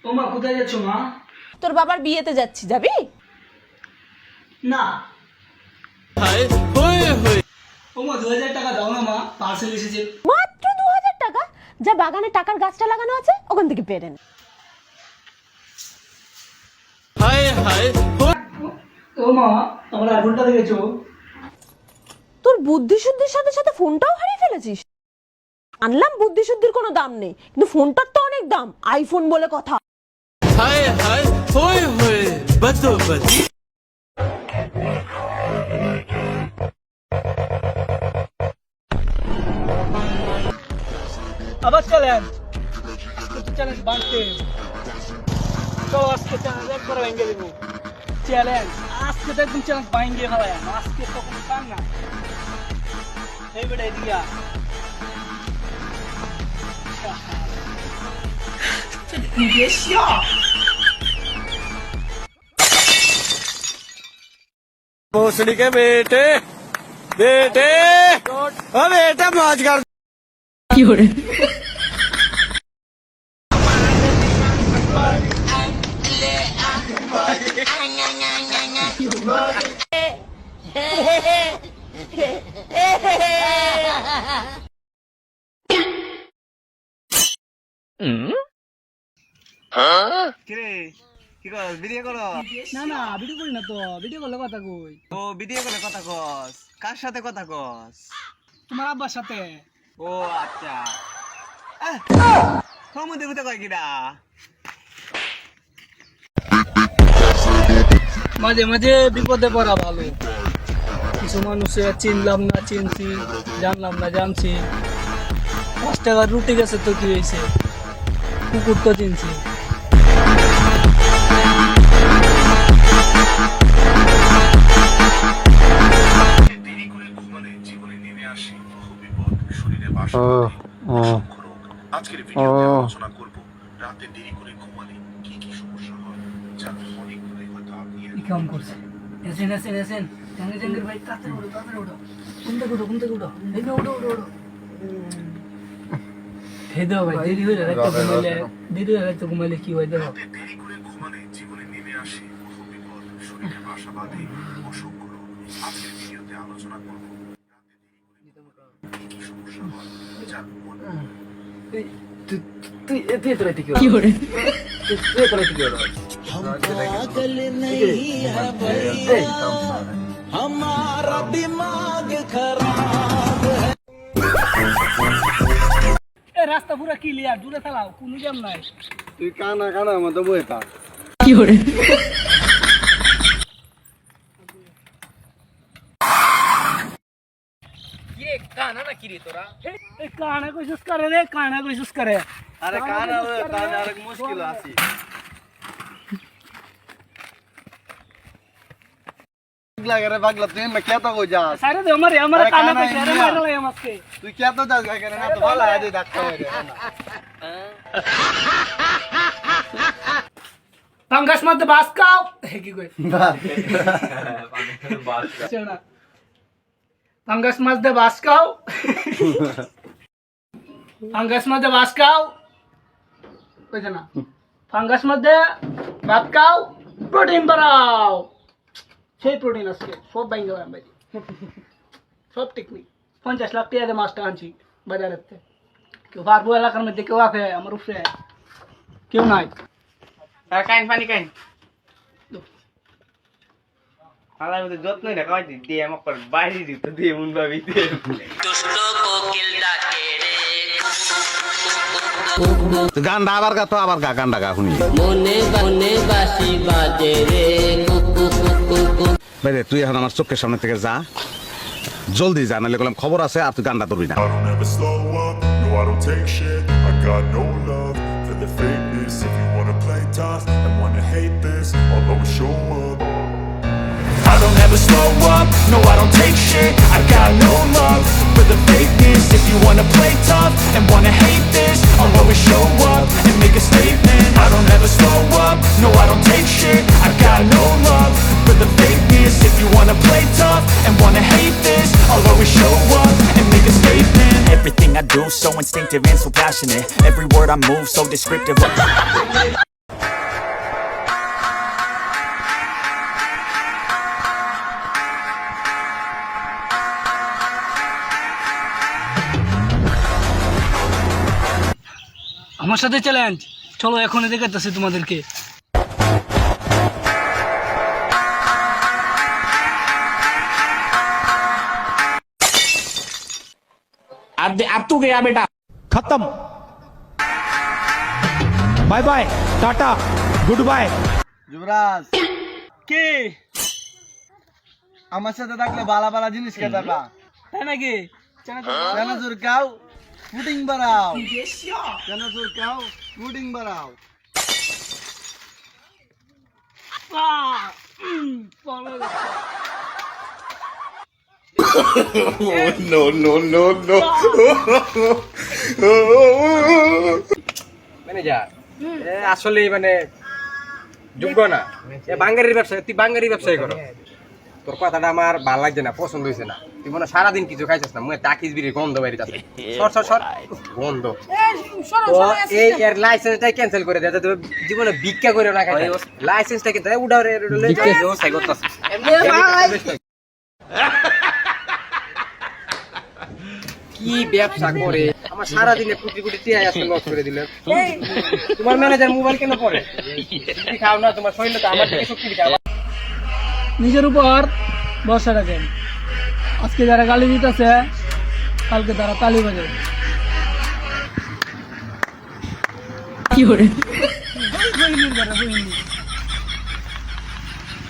ও মা, কোথায় যাচ্ছ মা? তোর বাবার বিয়েতে যাচ্ছি, যাবি? না। ও মা, 2000 টাকা দাও না মা, পার্সেল এসেছে। মাত্র 2000 টাকা? যা বাগানে টাকার গাছটা লাগানো আছে ওখান থেকে পেরে নে। ও মা, আমার আইফোনটা দেখেছো? তোর বুদ্ধি শুদ্ধির সাথে সাথে ফোনটাও হারিয়ে ফেলেছিস। আনলাম বুদ্ধি শুদ্ধির কোনো দাম নেই, কিন্তু ফোনটার তো অনেক দাম, আইফোন বলে কথা। আবার চ্যালেঞ্জ, চ্যালেঞ্জ বাঁধতে তো আজকে চ্যালেঞ্জ একবার ভেঙে দেবো। চ্যালেঞ্জ আজকে তো একদম চ্যালেঞ্জ ভেঙে ফেলাই, আজকে তো কোনো কাম না। এই বেটা এদিকে भोसड़ी के बेटे बेटे ओ बेटा मौज कर কিরে কি কর ভিডিও করো? না না, ভিডিও করি না তো, ভিডিও করলে কথা কই। ও ভিডিও করে কথা কস, কার সাথে কথা কস? তোমার আব্বার সাথে। ও আচ্ছা সমুদ্রে ঘুরতে কয় কিরা? মাঝে মাঝে বিপদে পড়া ভালো। কিছু মানুষে চিনলাম না চিনছি, জানলাম না জানছি। 5 টাকার রুটি গেছে তো কি হয়েছে, কুকুর তো চিনছি। দেরি করে ঘুমালে জীবনে নেমে আসে বিপদ, শরীরে বাসা আজকের ভিডিওতে আলোচনা করব রাতে দেরি করে ঘুমালে কি কি সমস্যা হয়, যা অনেকগুলোই হয়তো আপনি কি কাম করছে? এসেন এসেন এসেন, জাহাঙ্গীর ভাই, তাড়াতাড়ি ওঠো তাড়াতাড়ি ওঠো, ঘুম থেকে উঠো ঘুম থেকে উঠো, এই যে ওঠো ওঠো ওঠো। খেয়ে দাও ভাই, দেরি হয়ে রাখতে ঘুমাইলে, দেরি হয়ে রাখতে ঘুমাইলে কি হয় দেখো। দেরি করে ঘুমালে জীবনে নেমে আসে বিপদ, শরীরে বাসা বাঁধে অসুখ। আজকের ভিডিওতে আলোচনা করব রাতে দেরি করে কি কি সমস্যা হয়, যা তুই এতে তোরা থেকে কি করে তুই তোরা থেকে ওরা पागल नहीं है भैया हमारा दिमाग खराब है। এ রাস্তা পুরো ক্লিয়ার, দূরে চালাও, কোনো জ্যাম নাই। তুই কানা কানা মতো বইতা কি করে ये काना ना किरी तोरा? এ কানা কইছস করে রে, কানা কইছস করে। अरे काना ताने আর মুশকিল আছে। লাগে রে পাগলা, তুই মে কেতো কই যা? সারে দে আমারে আমারে কানা কইছে রে, মারলে আমাকে। তুই কেতো যাস গায় না তো ভালো আদি ডাক্তার রে না। পাঙ্গাস মধ্যে বাস খাও, কি কই চনা পাঙ্গাস মধ্যে বাস খাও, পাঙ্গাস মধ্যে বাস খাও, কইছ না পাঙ্গাস মধ্যে ভাত খাও, প্রোটিন বাড়াও। সেই প্রোটিন আজকে সব বাইঙ্গা ভাই, সব টেকনিক। 50 লাখ টাকা দিয়ে মাছটা আনছি বাজারেতে। কেউ পারবো এলাকার মধ্যে, কেউ আছে আমার উপরে, কেউ নাই। কাইন পানি কাইন আলাই মধ্যে যত্নই না খাওয়াই দিয়ে আমাকে বাইরে দিতে দিয়ে মন ভাবি দিয়ে গান্ডা আবার গা তো আবার গা গান্ডা গা শুনি মনে মনে বাসি বাজে রে ভাই তুই এখন আমার চোখের সামনে থেকে যা, জলদি যা, নাহলে বললাম খবর আছে আর তুই গান্ডা ধরবি না। I don't ever slow up, no I don't take shit. I got no love for the fakeness. If you wanna play tough and wanna hate this, I'll always show up. I don't ever slow up, no I don't take shit. I got no love for the fakeness. If you wanna play tough and wanna hate this, I'll always show up and make a statement. I don't ever slow up, no I don't take shit. I got no love for the fakeness. If you wanna play tough and wanna hate this, I'll always show up and make a statement. Everything I do so instinctive and so passionate. Every word I move so descriptive. আমার সাথে challenge, চলো এখনই দেখাতেছি তোমাদেরকে। अब तू गया बेटा, खत्म, bye bye, tata, goodbye. Yuvraj কি আমার সাথে থাকলে বালা বালা জিনিস খেতে পারবা। তাই নাকি? চানাচুর খাও, পুডিং বানাও, চানাচুর খাও, পুডিং বানাও। ম্যানেজার আসলে মানে যোগ্য না, বাঙ্গারির ব্যবসা, তুই বাঙ্গারির ব্যবসায় করো। তোর কথাটা আমার ভালো লাগছে না, পছন্দ হয়েছে না। তুই মনে হয় সারাদিন কিছু খাইছিস না, মুখে টাকিস বিড়ি গন্ধ বাইরে আছে, সর সর সর গন্ধ। তো এই এর লাইসেন্সটাই ক্যান্সেল করে দেয়, তুমি জীবনে ভিক্ষা করে না খাই, লাইসেন্সটা কিন্তু উড়াও রে ব্যবস্থা করতেছিস। কি ব্যবসা করে আমার সারাদিনে কোটি কোটি টিয়া আসলে লস করে দিলেন। তোমার ম্যানেজার মোবাইল কেন পড়ে? তুমি খাও না, তোমার শরীরে তো আমার থেকে শক্তি দিতে। নিজের উপর ভরসা রাখেন। আজকে যারা গালি দিতেছে, কালকে তারা তালি বাজে। কি করে